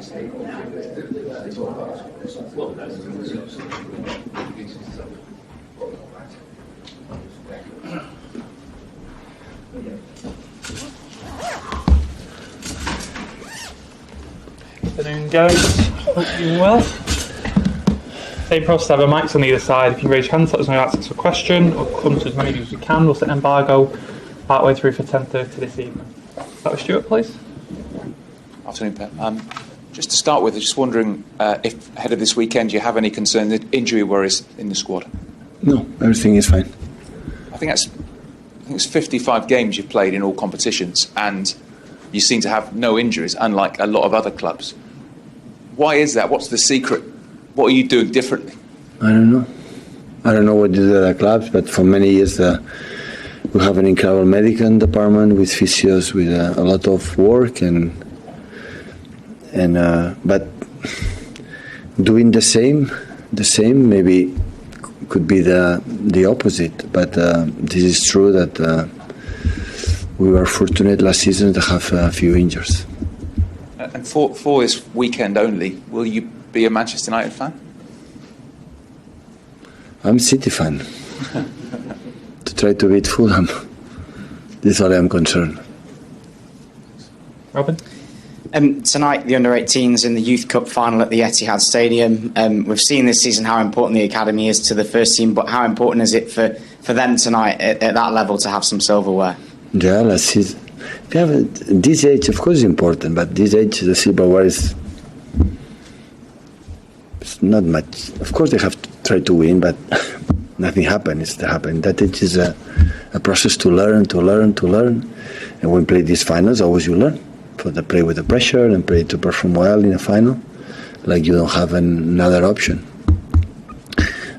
Afternoon, guys. Hope you're well. Same process, have a mics on either side. If you raise your hands, let us know you ask us a question, or come to as many as we can. We'll set embargo partway through for 10:30 this evening. That was Stuart, please. Afternoon, Pep. Just to start with, I'm just wondering if ahead of this weekend you have any concern that injury worries in the squad. No, everything is fine. I think it's 55 games you've played in all competitions, and you seem to have no injuries, unlike a lot of other clubs. Why is that? What's the secret? What are you doing differently? I don't know. I don't know what do the other clubs, but for many years we have an incredible medical department with physios, with a lot of work, but doing the same maybe could be the opposite. But this is true that we were fortunate last season to have a few injuries. And for this weekend only, will you be a Manchester United fan? I'm a City fan. To try to beat Fulham. This is all I'm concerned. Robin? Tonight, the under-18s in the Youth Cup final at the Etihad Stadium. We've seen this season how important the academy is to the first team, but how important is it for them tonight at that level to have some silverware? Yeah, let's see. This age, of course, is important, but this age, the silverware is not much. Of course, they have to try to win, but nothing happens. That age is a process to learn. And when you play these finals, always you learn. For the play with the pressure and play to perform well in a final, like you don't have another option.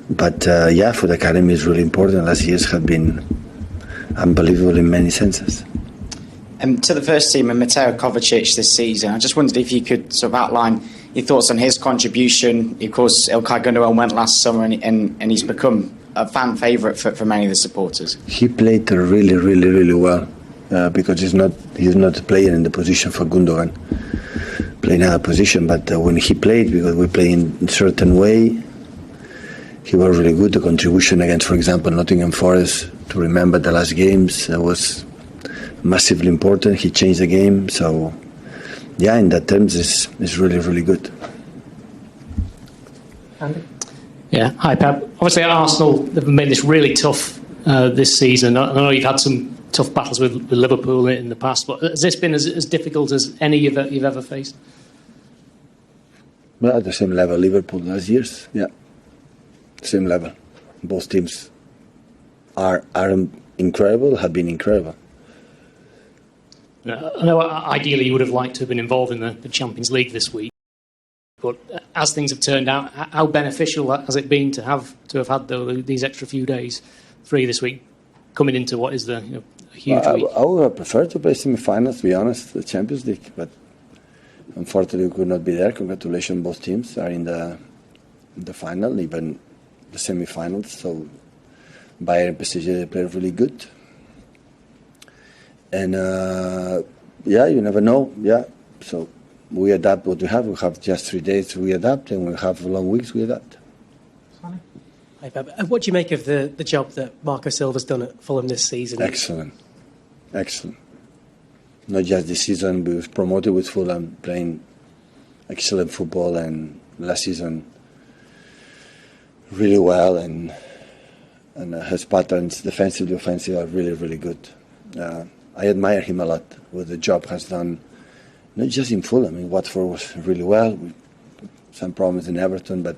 But for the academy is really important. Last years have been unbelievable in many senses. To the first team and Mateo Kovacic this season, I just wondered if you could sort of outline your thoughts on his contribution. Of course, Ilkay Gundogan went last summer and he's become a fan favourite for many of the supporters. He played really, really, really well because he's not a player in the position for Gundogan. Playing another position, but when he played, because we play in a certain way, he was really good. The contribution against, for example, Nottingham Forest, to remember the last games, was massively important. He changed the game, so yeah, in that terms, it's really, really good. Andy? Yeah, hi Pep. Obviously at Arsenal, they've made this really tough this season. I know you've had some tough battles with Liverpool in the past, but has this been as difficult as any you've ever faced? Well, at the same level, Liverpool last year's, yeah. Same level. Both teams are incredible, have been incredible. I know ideally you would have liked to have been involved in the Champions League this week, but as things have turned out, how beneficial has it been to have had these extra few days, 3 this week, coming into what is the huge week? I would have preferred to play semi-finals, to be honest, the Champions League, but unfortunately we could not be there. Congratulations, both teams are in the final, even the semi-finals. So Bayern and PSG, they play really good. And you never know. Yeah, so we adapt what we have. We have just 3 days, we adapt, and we have long weeks, we adapt. Hi, Pep. What do you make of the job that Marco Silva's done at Fulham this season? Excellent. Not just this season, we was promoted with Fulham, playing excellent football, and last season really well, and his patterns, defensively, offensive, are really, really good. I admire him a lot, what the job has done, not just in Fulham. In Watford was really well, with some problems in Everton, but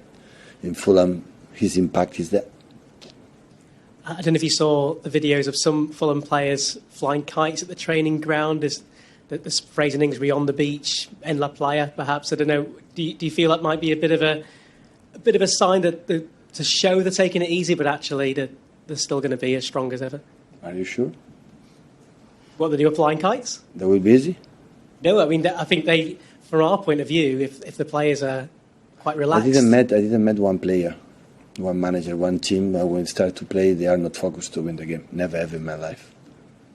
in Fulham, his impact is there. I don't know if you saw the videos of some Fulham players flying kites at the training ground. Is the phrase in English, "we on the beach," en la playa, perhaps? I don't know. Do you feel that might be a bit of a sign that to show they're taking it easy, but actually that they're still going to be as strong as ever? Are you sure? What, they do flying kites? They will be easy? No, I mean, I think they, from our point of view, if the players are quite relaxed. I didn't met one player, one manager, one team. When they start to play, they are not focused to win the game. Never ever in my life.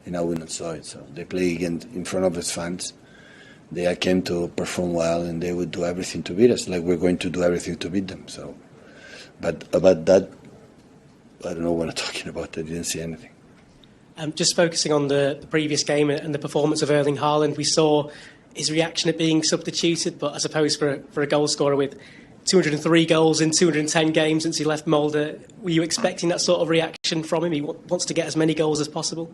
And I wouldn't saw it. So they play again in front of his fans. They came to perform well, and they would do everything to beat us, like we're going to do everything to beat them. So, but about that, I don't know what I'm talking about. I didn't see anything. Just focusing on the previous game and the performance of Erling Haaland, we saw his reaction at being substituted, but I suppose for a goal scorer with 203 goals in 210 games since he left Molde, were you expecting that sort of reaction from him? He wants to get as many goals as possible.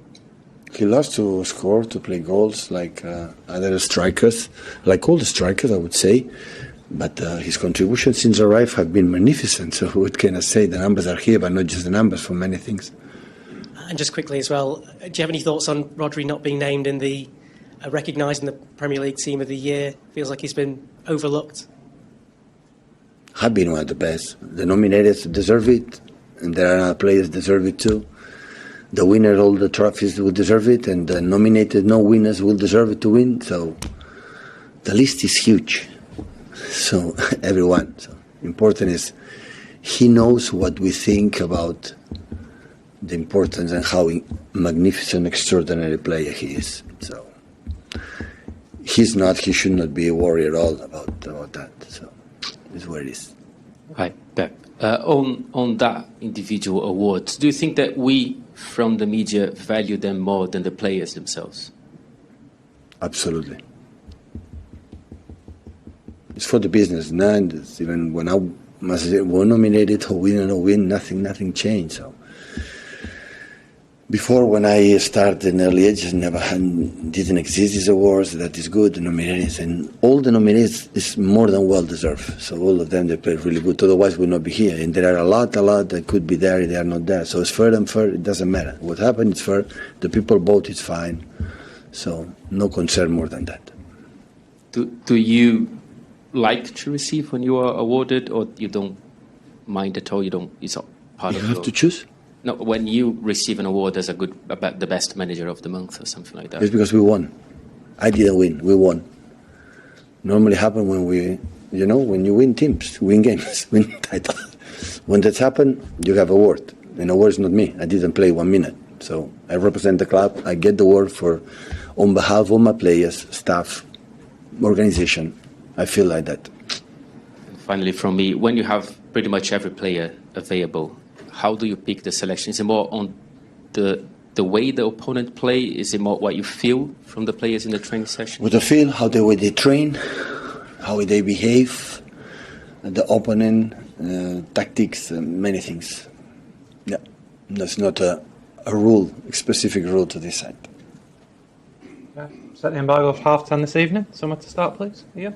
He loves to score, to play goals like other strikers, like all the strikers, I would say. But his contributions since arrival have been magnificent. So what can I say? The numbers are here, but not just the numbers, for many things. And just quickly as well, do you have any thoughts on Rodri not being named in the recognised in the Premier League Team of the Year? Feels like he's been overlooked. Have been one of the best. The nominated deserve it, and there are other players deserve it too. The winner of all the trophies will deserve it, and the nominated no winners will deserve it to win. So the list is huge. So everyone. So important is he knows what we think about the importance and how magnificent, extraordinary player he is. So he should not be worried at all about that. So it's where it is. Hi, Pep. On that individual awards, do you think that we from the media value them more than the players themselves? Absolutely. It's for the business. And even when I was nominated or win or no win, nothing changed. So before, when I started in early ages, didn't exist these awards. That is good. The nominees and all the nominees is more than well deserved. So all of them, they play really good. Otherwise, we would not be here. And there are a lot that could be there. They are not there. So it's fair and fair. It doesn't matter. What happened is fair. The people vote. It's fine. So no concern more than that. Do you like to receive when you are awarded, or you don't mind at all? You don't. It's not part You of have to choose. No, when you receive an award as the best manager of the month or something like that. It's because we won. I didn't win. We won. Normally happen when when you win teams, win games, win titles. When that's happened, you have a award. And award is not me. I didn't play 1 minute. So I represent the club. I get the award on behalf of my players, staff, organization. I feel like that. And finally, from me, when you have pretty much every player available, how do you pick the selection? Is it more on the way the opponent play? Is it more what you feel from the players in the training session? What I feel, how the way they train, how they behave, the opponent, tactics, many things. Yeah, that's not a specific rule to decide. Yeah. Set the embargo of 10:30 this evening. Somewhere to start, please. Yeah.